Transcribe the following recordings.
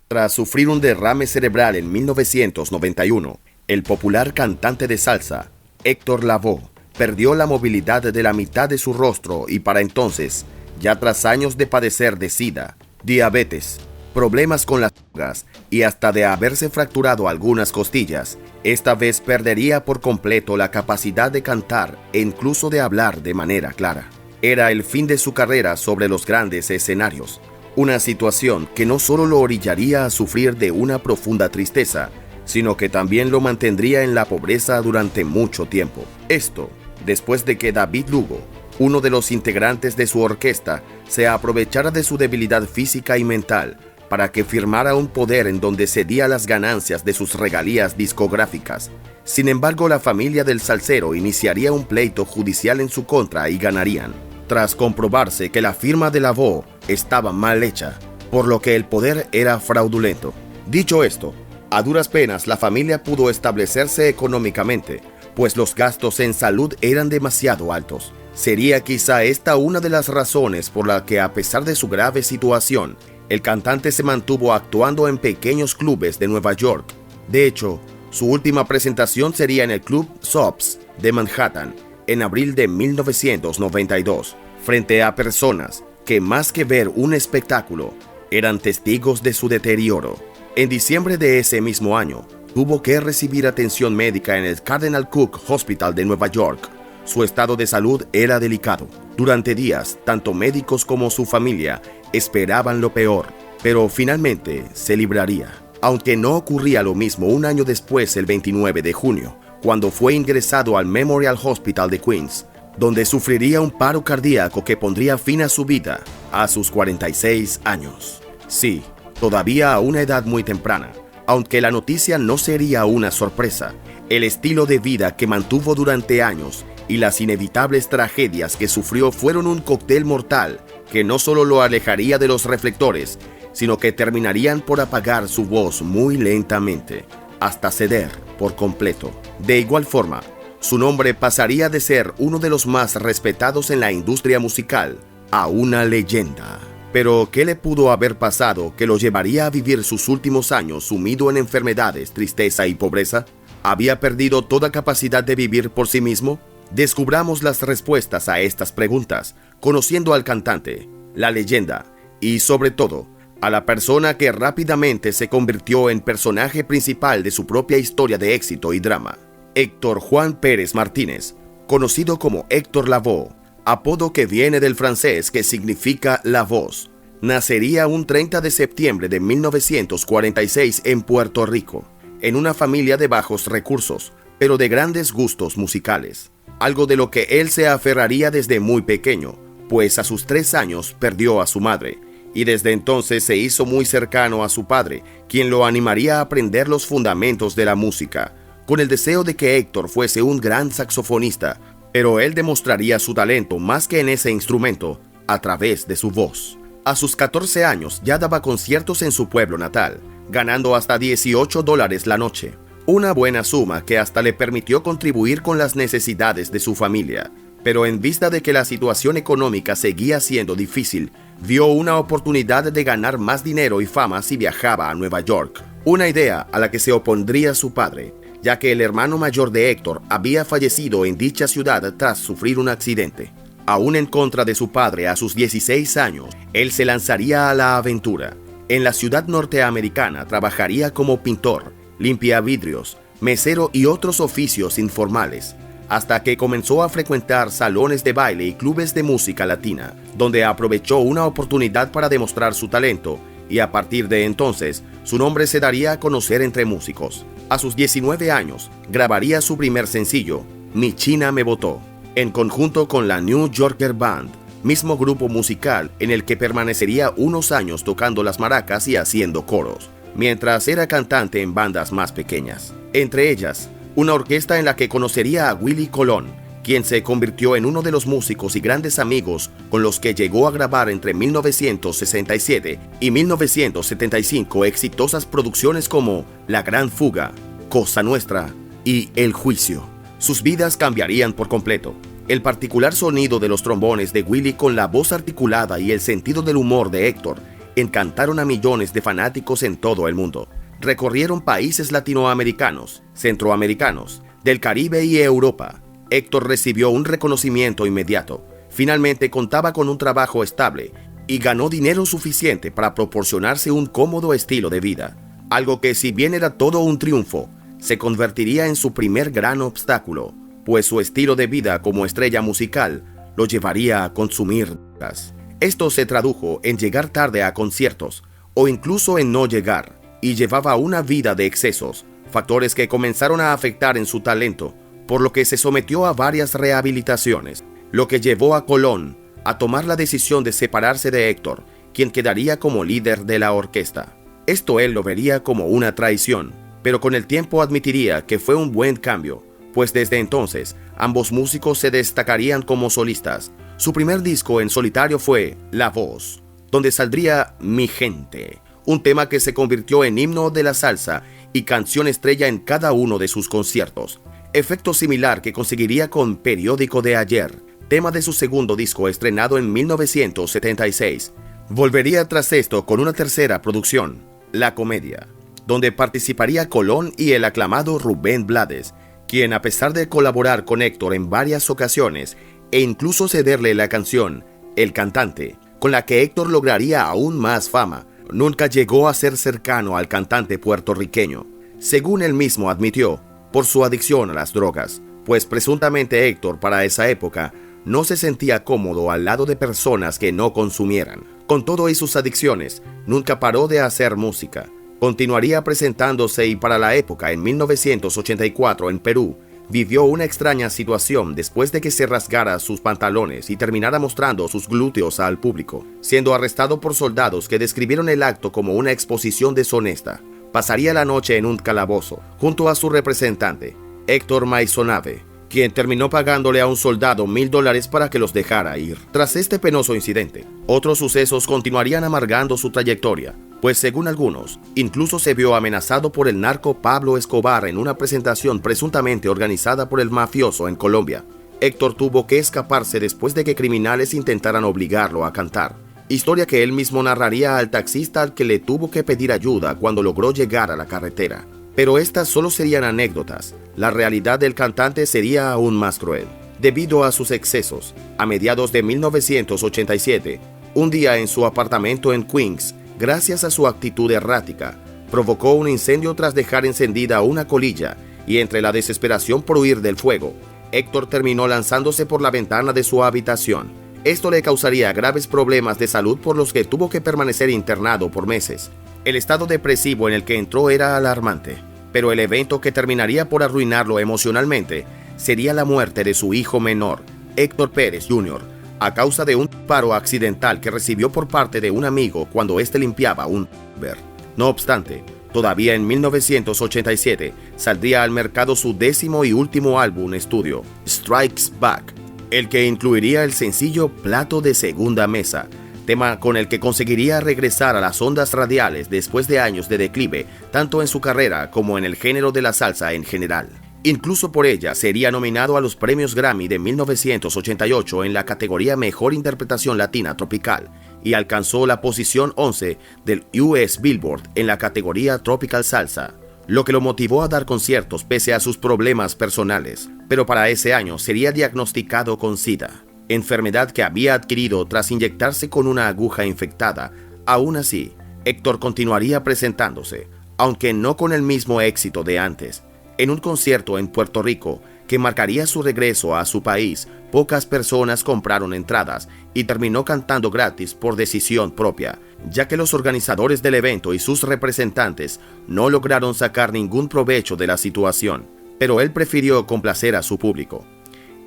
Tras sufrir un derrame cerebral en 1991, el popular cantante de salsa, Héctor Lavoe, perdió la movilidad de la mitad de su rostro y para entonces, ya tras años de padecer de SIDA, diabetes, problemas con las drogas y hasta de haberse fracturado algunas costillas, esta vez perdería por completo la capacidad de cantar e incluso de hablar de manera clara. Era el fin de su carrera sobre los grandes escenarios. Una situación que no solo lo orillaría a sufrir de una profunda tristeza, sino que también lo mantendría en la pobreza durante mucho tiempo. Esto, después de que David Lugo, uno de los integrantes de su orquesta, se aprovechara de su debilidad física y mental para que firmara un poder en donde cedía las ganancias de sus regalías discográficas. Sin embargo, la familia del salsero iniciaría un pleito judicial en su contra y ganarían, tras comprobarse que la firma de Lavoe estaba mal hecha, por lo que el poder era fraudulento. Dicho esto, a duras penas la familia pudo establecerse económicamente, pues los gastos en salud eran demasiado altos. Sería quizá esta una de las razones por la que, a pesar de su grave situación, el cantante se mantuvo actuando en pequeños clubes de Nueva York. De hecho, su última presentación sería en el Club Soaps de Manhattan, en abril de 1992, frente a personas que, más que ver un espectáculo, eran testigos de su deterioro. En diciembre de ese mismo año, tuvo que recibir atención médica en el Cardinal Cook Hospital de Nueva York. Su estado de salud era delicado. Durante días, tanto médicos como su familia esperaban lo peor, pero finalmente se libraría. Aunque no ocurría lo mismo un año después, el 29 de junio, cuando fue ingresado al Memorial Hospital de Queens, donde sufriría un paro cardíaco que pondría fin a su vida a sus 46 años. Sí, todavía a una edad muy temprana, aunque la noticia no sería una sorpresa. El estilo de vida que mantuvo durante años y las inevitables tragedias que sufrió fueron un cóctel mortal que no solo lo alejaría de los reflectores, sino que terminarían por apagar su voz muy lentamente, hasta ceder por completo. De igual forma, su nombre pasaría de ser uno de los más respetados en la industria musical a una leyenda. Pero, ¿qué le pudo haber pasado que lo llevaría a vivir sus últimos años sumido en enfermedades, tristeza y pobreza? ¿Había perdido toda capacidad de vivir por sí mismo? Descubramos las respuestas a estas preguntas, conociendo al cantante, la leyenda y, sobre todo, a la persona que rápidamente se convirtió en personaje principal de su propia historia de éxito y drama. Héctor Juan Pérez Martínez, conocido como Héctor Lavoe, apodo que viene del francés que significa la voz, nacería un 30 de septiembre de 1946 en Puerto Rico, en una familia de bajos recursos, pero de grandes gustos musicales, algo de lo que él se aferraría desde muy pequeño, pues a sus 3 años perdió a su madre, y desde entonces se hizo muy cercano a su padre, quien lo animaría a aprender los fundamentos de la música, con el deseo de que Héctor fuese un gran saxofonista, pero él demostraría su talento más que en ese instrumento, a través de su voz. A sus 14 años ya daba conciertos en su pueblo natal, ganando hasta $18 la noche, una buena suma que hasta le permitió contribuir con las necesidades de su familia. Pero en vista de que la situación económica seguía siendo difícil, vio una oportunidad de ganar más dinero y fama si viajaba a Nueva York, una idea a la que se opondría su padre, ya que el hermano mayor de Héctor había fallecido en dicha ciudad tras sufrir un accidente. Aún en contra de su padre a sus 16 años, él se lanzaría a la aventura. En la ciudad norteamericana trabajaría como pintor, limpiavidrios, mesero y otros oficios informales, hasta que comenzó a frecuentar salones de baile y clubes de música latina, donde aprovechó una oportunidad para demostrar su talento, y a partir de entonces, su nombre se daría a conocer entre músicos. A sus 19 años, grabaría su primer sencillo, Mi China me botó, en conjunto con la New Yorker Band, mismo grupo musical en el que permanecería unos años tocando las maracas y haciendo coros, mientras era cantante en bandas más pequeñas. Entre ellas, una orquesta en la que conocería a Willie Colón, quien se convirtió en uno de los músicos y grandes amigos con los que llegó a grabar entre 1967 y 1975 exitosas producciones como La Gran Fuga, Cosa Nuestra y El Juicio. Sus vidas cambiarían por completo. El particular sonido de los trombones de Willie con la voz articulada y el sentido del humor de Héctor encantaron a millones de fanáticos en todo el mundo. Recorrieron países latinoamericanos, centroamericanos, del Caribe y Europa. Héctor recibió un reconocimiento inmediato. Finalmente contaba con un trabajo estable y ganó dinero suficiente para proporcionarse un cómodo estilo de vida. Algo que, si bien era todo un triunfo, se convertiría en su primer gran obstáculo, pues su estilo de vida como estrella musical lo llevaría a consumir drogas. Esto se tradujo en llegar tarde a conciertos o incluso en no llegar, y llevaba una vida de excesos, factores que comenzaron a afectar en su talento, por lo que se sometió a varias rehabilitaciones, lo que llevó a Colón a tomar la decisión de separarse de Héctor, quien quedaría como líder de la orquesta. Esto él lo vería como una traición, pero con el tiempo admitiría que fue un buen cambio, pues desde entonces ambos músicos se destacarían como solistas. Su primer disco en solitario fue La Voz, donde saldría Mi Gente, un tema que se convirtió en himno de la salsa y canción estrella en cada uno de sus conciertos. Efecto similar que conseguiría con Periódico de Ayer, tema de su segundo disco estrenado en 1976. Volvería tras esto con una tercera producción, La Comedia, donde participaría Colón y el aclamado Rubén Blades, quien, a pesar de colaborar con Héctor en varias ocasiones e incluso cederle la canción El Cantante, con la que Héctor lograría aún más fama, nunca llegó a ser cercano al cantante puertorriqueño, según él mismo admitió, por su adicción a las drogas, pues presuntamente Héctor para esa época no se sentía cómodo al lado de personas que no consumieran. Con todo y sus adicciones, nunca paró de hacer música. Continuaría presentándose y para la época, en 1984 en Perú, vivió una extraña situación después de que se rasgara sus pantalones y terminara mostrando sus glúteos al público, siendo arrestado por soldados que describieron el acto como una exposición deshonesta. Pasaría la noche en un calabozo, junto a su representante, Héctor Maisonave, quien terminó pagándole a un soldado $1,000 para que los dejara ir. Tras este penoso incidente, otros sucesos continuarían amargando su trayectoria, pues según algunos, incluso se vio amenazado por el narco Pablo Escobar en una presentación presuntamente organizada por el mafioso en Colombia. Héctor tuvo que escaparse después de que criminales intentaran obligarlo a cantar, historia que él mismo narraría al taxista al que le tuvo que pedir ayuda cuando logró llegar a la carretera. Pero estas solo serían anécdotas. La realidad del cantante sería aún más cruel. Debido a sus excesos, a mediados de 1987, un día en su apartamento en Queens, gracias a su actitud errática, provocó un incendio tras dejar encendida una colilla, y entre la desesperación por huir del fuego, Héctor terminó lanzándose por la ventana de su habitación. Esto le causaría graves problemas de salud por los que tuvo que permanecer internado por meses. El estado depresivo en el que entró era alarmante, pero el evento que terminaría por arruinarlo emocionalmente sería la muerte de su hijo menor, Héctor Pérez Jr., a causa de un disparo accidental que recibió por parte de un amigo cuando éste limpiaba un Uber. No obstante, todavía en 1987 saldría al mercado su 10º y último álbum estudio, Strikes Back, el que incluiría el sencillo Plato de Segunda Mesa, tema con el que conseguiría regresar a las ondas radiales después de años de declive, tanto en su carrera como en el género de la salsa en general. Incluso por ella sería nominado a los premios Grammy de 1988 en la categoría Mejor Interpretación Latina Tropical y alcanzó la posición 11 del US Billboard en la categoría Tropical Salsa, lo que lo motivó a dar conciertos pese a sus problemas personales, pero para ese año sería diagnosticado con SIDA, enfermedad que había adquirido tras inyectarse con una aguja infectada. Aún así, Héctor continuaría presentándose, aunque no con el mismo éxito de antes. En un concierto en Puerto Rico, que marcaría su regreso a su país, pocas personas compraron entradas y terminó cantando gratis por decisión propia, ya que los organizadores del evento y sus representantes no lograron sacar ningún provecho de la situación, pero él prefirió complacer a su público.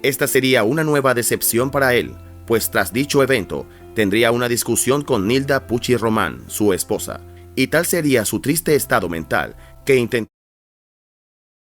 Esta sería una nueva decepción para él, pues tras dicho evento tendría una discusión con Nilda Pucci Román, su esposa, y tal sería su triste estado mental que intentó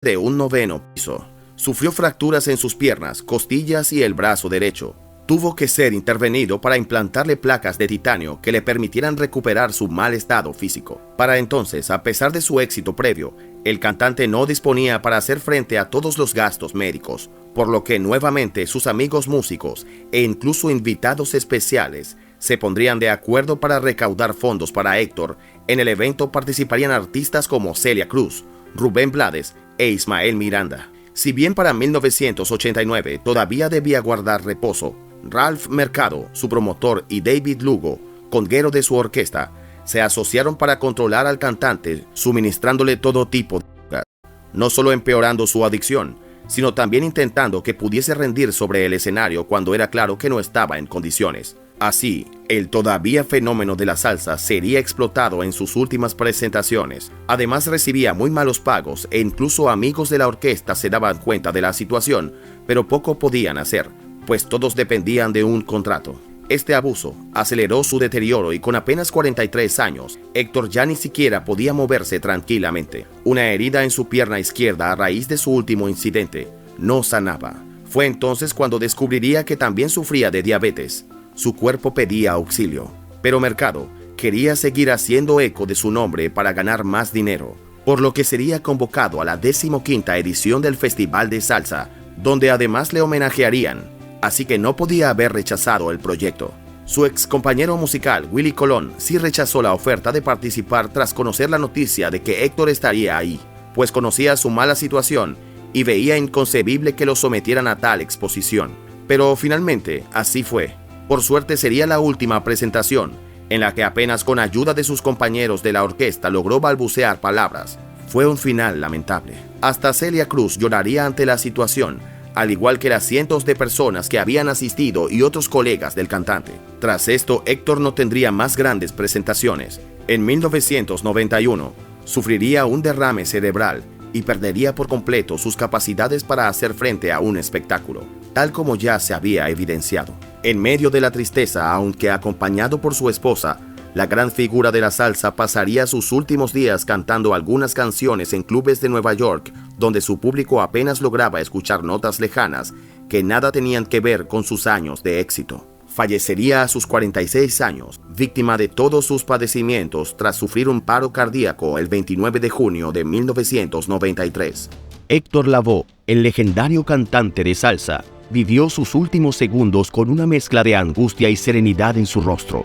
de un 9º piso. Sufrió fracturas en sus piernas, costillas y el brazo derecho. Tuvo que ser intervenido para implantarle placas de titanio que le permitieran recuperar su mal estado físico. Para entonces, a pesar de su éxito previo, el cantante no disponía para hacer frente a todos los gastos médicos, por lo que nuevamente sus amigos músicos e incluso invitados especiales se pondrían de acuerdo para recaudar fondos para Héctor. En el evento participarían artistas como Celia Cruz, Rubén Blades e Ismael Miranda. Si bien para 1989 todavía debía guardar reposo, Ralph Mercado, su promotor, y David Lugo, conguero de su orquesta, se asociaron para controlar al cantante, suministrándole todo tipo de drogas, no solo empeorando su adicción, sino también intentando que pudiese rendir sobre el escenario cuando era claro que no estaba en condiciones. Así, el todavía fenómeno de la salsa sería explotado en sus últimas presentaciones. Además, recibía muy malos pagos e incluso amigos de la orquesta se daban cuenta de la situación, pero poco podían hacer, pues todos dependían de un contrato. Este abuso aceleró su deterioro y con apenas 43 años, Héctor ya ni siquiera podía moverse tranquilamente. Una herida en su pierna izquierda a raíz de su último incidente no sanaba. Fue entonces cuando descubriría que también sufría de diabetes. Su cuerpo pedía auxilio, pero Mercado quería seguir haciendo eco de su nombre para ganar más dinero, por lo que sería convocado a la 15ª edición del Festival de Salsa, donde además le homenajearían, así que no podía haber rechazado el proyecto. Su ex compañero musical, Willy Colón, sí rechazó la oferta de participar tras conocer la noticia de que Héctor estaría ahí, pues conocía su mala situación y veía inconcebible que lo sometieran a tal exposición. Pero finalmente, así fue. Por suerte sería la última presentación, en la que apenas con ayuda de sus compañeros de la orquesta logró balbucear palabras. Fue un final lamentable. Hasta Celia Cruz lloraría ante la situación, al igual que las cientos de personas que habían asistido y otros colegas del cantante. Tras esto, Héctor no tendría más grandes presentaciones. En 1991, sufriría un derrame cerebral y perdería por completo sus capacidades para hacer frente a un espectáculo, tal como ya se había evidenciado. En medio de la tristeza, aunque acompañado por su esposa, la gran figura de la salsa pasaría sus últimos días cantando algunas canciones en clubes de Nueva York, donde su público apenas lograba escuchar notas lejanas que nada tenían que ver con sus años de éxito. Fallecería a sus 46 años, víctima de todos sus padecimientos tras sufrir un paro cardíaco el 29 de junio de 1993. Héctor Lavoe, el legendario cantante de salsa, vivió sus últimos segundos con una mezcla de angustia y serenidad en su rostro,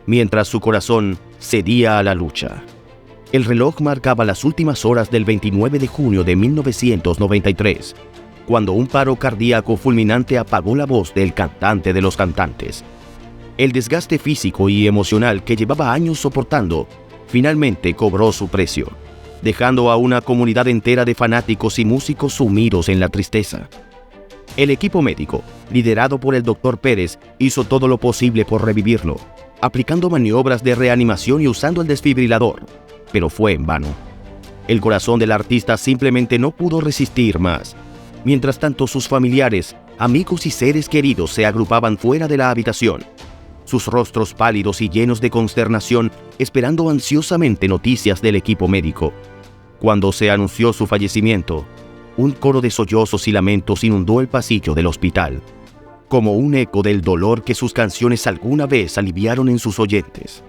mientras su corazón cedía a la lucha. El reloj marcaba las últimas horas del 29 de junio de 1993, cuando un paro cardíaco fulminante apagó la voz del cantante de los cantantes. El desgaste físico y emocional que llevaba años soportando, finalmente cobró su precio, dejando a una comunidad entera de fanáticos y músicos sumidos en la tristeza. El equipo médico, liderado por el Dr. Pérez, hizo todo lo posible por revivirlo, aplicando maniobras de reanimación y usando el desfibrilador, pero fue en vano. El corazón del artista simplemente no pudo resistir más. Mientras tanto, sus familiares, amigos y seres queridos se agrupaban fuera de la habitación, sus rostros pálidos y llenos de consternación, esperando ansiosamente noticias del equipo médico. Cuando se anunció su fallecimiento, un coro de sollozos y lamentos inundó el pasillo del hospital, como un eco del dolor que sus canciones alguna vez aliviaron en sus oyentes.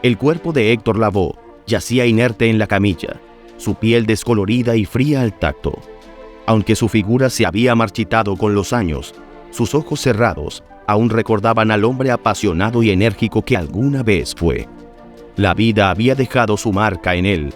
El cuerpo de Héctor Lavoe yacía inerte en la camilla, su piel descolorida y fría al tacto. Aunque su figura se había marchitado con los años, sus ojos cerrados aún recordaban al hombre apasionado y enérgico que alguna vez fue. La vida había dejado su marca en él,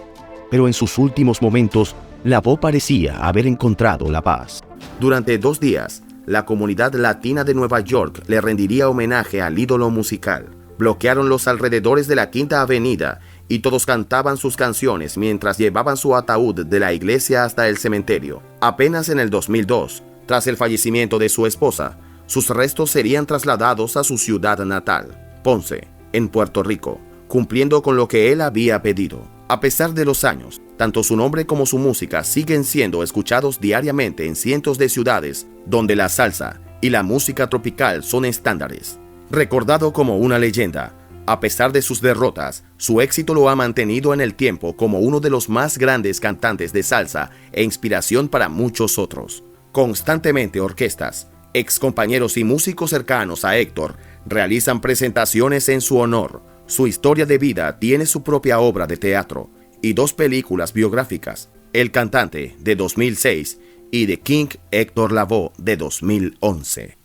pero en sus últimos momentos, Lavoe parecía haber encontrado la paz. Durante 2 días, la comunidad latina de Nueva York le rendiría homenaje al ídolo musical. Bloquearon los alrededores de la Quinta Avenida y todos cantaban sus canciones mientras llevaban su ataúd de la iglesia hasta el cementerio. Apenas en el 2002, tras el fallecimiento de su esposa, sus restos serían trasladados a su ciudad natal, Ponce, en Puerto Rico, cumpliendo con lo que él había pedido. A pesar de los años, tanto su nombre como su música siguen siendo escuchados diariamente en cientos de ciudades donde la salsa y la música tropical son estándares. Recordado como una leyenda, a pesar de sus derrotas, su éxito lo ha mantenido en el tiempo como uno de los más grandes cantantes de salsa e inspiración para muchos otros. Constantemente orquestas, excompañeros y músicos cercanos a Héctor realizan presentaciones en su honor. Su historia de vida tiene su propia obra de teatro y 2 películas biográficas, El cantante de 2006 y The King Héctor Lavoe de 2011.